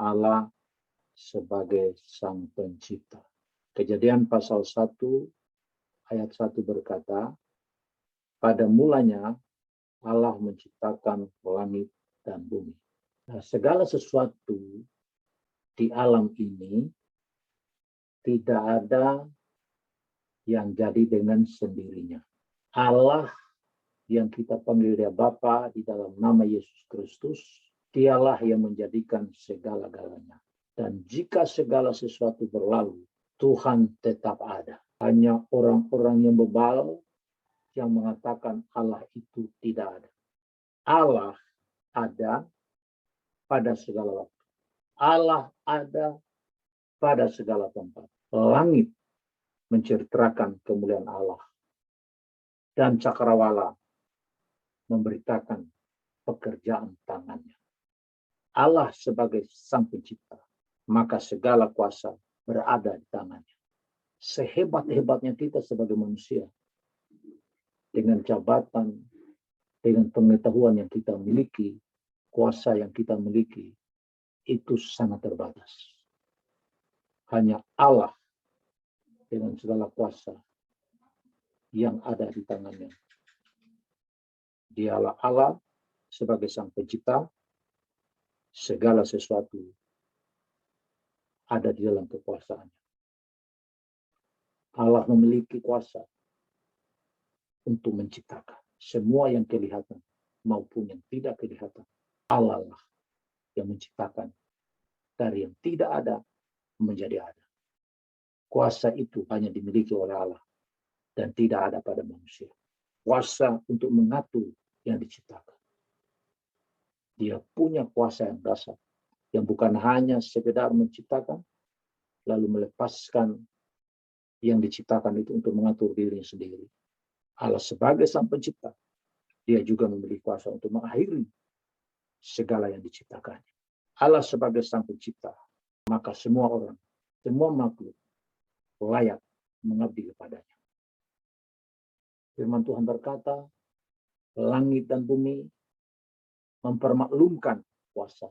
Allah sebagai Sang Pencipta. Kejadian pasal 1 ayat 1 berkata, pada mulanya Allah menciptakan langit dan bumi. Nah, segala sesuatu di alam ini tidak ada yang jadi dengan sendirinya. Allah yang kita panggil dia Bapa di dalam nama Yesus Kristus, dialah yang menjadikan segala-galanya. Dan jika segala sesuatu berlalu, Tuhan tetap ada. Hanya orang-orang yang bebal yang mengatakan Allah itu tidak ada. Allah ada pada segala waktu. Allah ada pada segala tempat. Langit menceritakan kemuliaan Allah. Dan cakrawala memberitakan pekerjaan tangannya. Allah sebagai Sang Pencipta, maka segala kuasa berada di tangannya. Sehebat-hebatnya kita sebagai manusia, dengan jabatan, dengan pengetahuan yang kita miliki, kuasa yang kita miliki, itu sangat terbatas. Hanya Allah dengan segala kuasa yang ada di tangannya. Dialah Allah sebagai Sang Pencipta, segala sesuatu ada di dalam kekuasaannya. Allah memiliki kuasa untuk menciptakan semua yang kelihatan maupun yang tidak kelihatan. Allah lah yang menciptakan dari yang tidak ada menjadi ada. Kuasa itu hanya dimiliki oleh Allah dan tidak ada pada manusia. Kuasa untuk mengatur yang diciptakan. Dia punya kuasa yang dahsyat, yang bukan hanya sekedar menciptakan, lalu melepaskan yang diciptakan itu untuk mengatur dirinya sendiri. Allah sebagai Sang Pencipta, dia juga memiliki kuasa untuk mengakhiri segala yang diciptakannya. Allah sebagai Sang Pencipta, maka semua orang, semua makhluk layak mengabdi kepadanya. Firman Tuhan berkata, langit dan bumi mempermaklumkan kuasa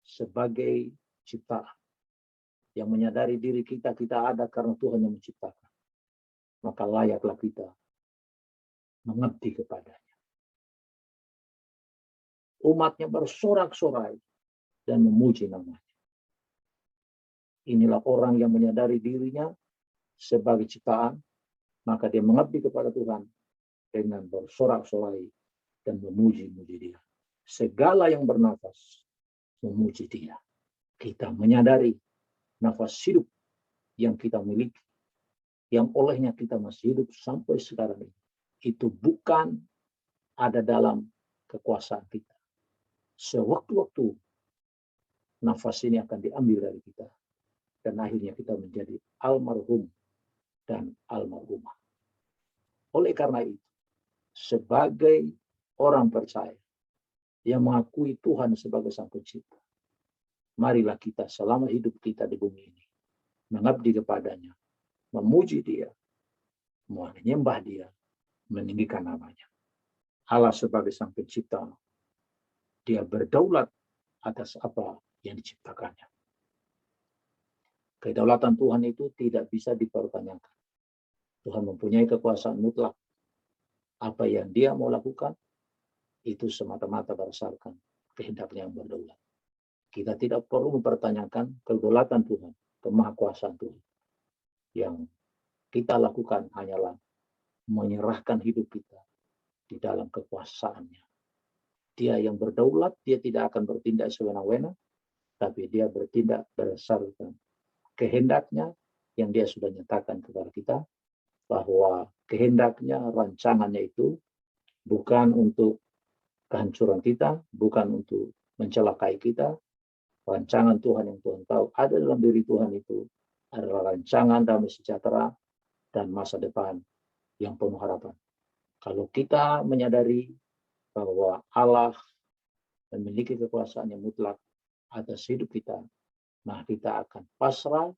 sebagai ciptaan yang menyadari diri kita ada karena Tuhan yang menciptakan. Maka layaklah kita mengabdi kepadanya. Umatnya bersorak-sorai dan memuji namanya. Inilah orang yang menyadari dirinya sebagai ciptaan, maka dia mengabdi kepada Tuhan dengan bersorak-sorai dan memuji-muji dia. Segala yang bernafas memuji dia. Kita menyadari nafas hidup yang kita miliki, yang olehnya kita masih hidup sampai sekarang ini, itu bukan ada dalam kekuasaan kita. Sewaktu-waktu nafas ini akan diambil dari kita, dan akhirnya kita menjadi almarhum dan almarhumah. Oleh karena itu, sebagai orang percaya yang mengakui Tuhan sebagai Sang Pencipta, marilah kita selama hidup kita di bumi ini mengabdi kepadanya, memuji dia, menyembah dia, meninggikan namanya. Allah sebagai Sang Pencipta, dia berdaulat atas apa yang diciptakannya. Kedaulatan Tuhan itu tidak bisa dipertanyakan. Tuhan mempunyai kekuasaan mutlak. Apa yang dia mau lakukan, itu semata-mata berdasarkan kehendaknya yang berdaulat. Kita tidak perlu mempertanyakan kedaulatan Tuhan, kemahakuasaan Tuhan. Yang kita lakukan hanyalah menyerahkan hidup kita di dalam kekuasaannya. Dia yang berdaulat, dia tidak akan bertindak sewenang-wenang, tapi dia bertindak berdasarkan kehendaknya yang dia sudah nyatakan kepada kita, bahwa kehendaknya, rancangannya itu bukan untuk kehancuran kita, bukan untuk mencelakai kita. Rancangan Tuhan yang Tuhan tahu ada dalam diri Tuhan itu adalah rancangan damai sejahtera dan masa depan yang penuh harapan. Kalau kita menyadari bahwa Allah memiliki kekuasaan yang mutlak atas hidup kita, nah kita akan pasrah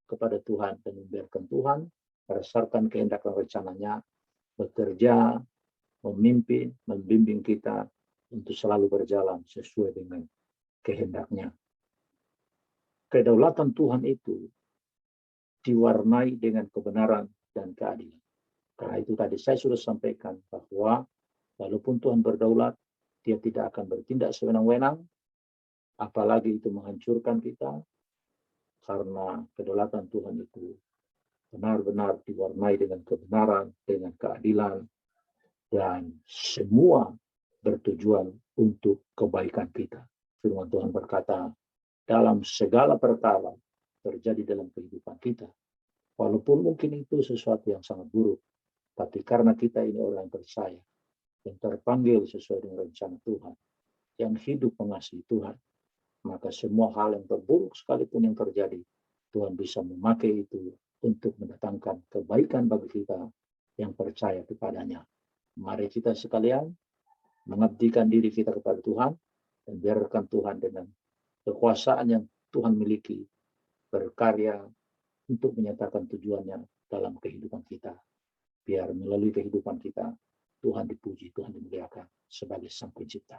kepada Tuhan dan membiarkan Tuhan berdasarkan kehendak dan rencananya bekerja, memimpin, membimbing kita untuk selalu berjalan sesuai dengan kehendaknya. Kedaulatan Tuhan itu diwarnai dengan kebenaran dan keadilan. Karena itu tadi saya sudah sampaikan bahwa walaupun Tuhan berdaulat, dia tidak akan bertindak sewenang-wenang, apalagi itu menghancurkan kita, karena kedaulatan Tuhan itu benar-benar diwarnai dengan kebenaran, dengan keadilan, dan semua bertujuan untuk kebaikan kita. Firman Tuhan berkata, dalam segala perkara terjadi dalam kehidupan kita. Walaupun mungkin itu sesuatu yang sangat buruk, tapi karena kita ini orang yang percaya, yang terpanggil sesuai dengan rencana Tuhan, yang hidup mengasihi Tuhan, maka semua hal yang terburuk sekalipun yang terjadi, Tuhan bisa memakai itu untuk mendatangkan kebaikan bagi kita yang percaya kepadanya. Mari kita sekalian mengabdikan diri kita kepada Tuhan, dan biarkan Tuhan dengan kekuasaan yang Tuhan miliki berkarya untuk menyatakan tujuannya dalam kehidupan kita. Biar melalui kehidupan kita, Tuhan dipuji, Tuhan dimuliakan sebagai Sang Pencipta.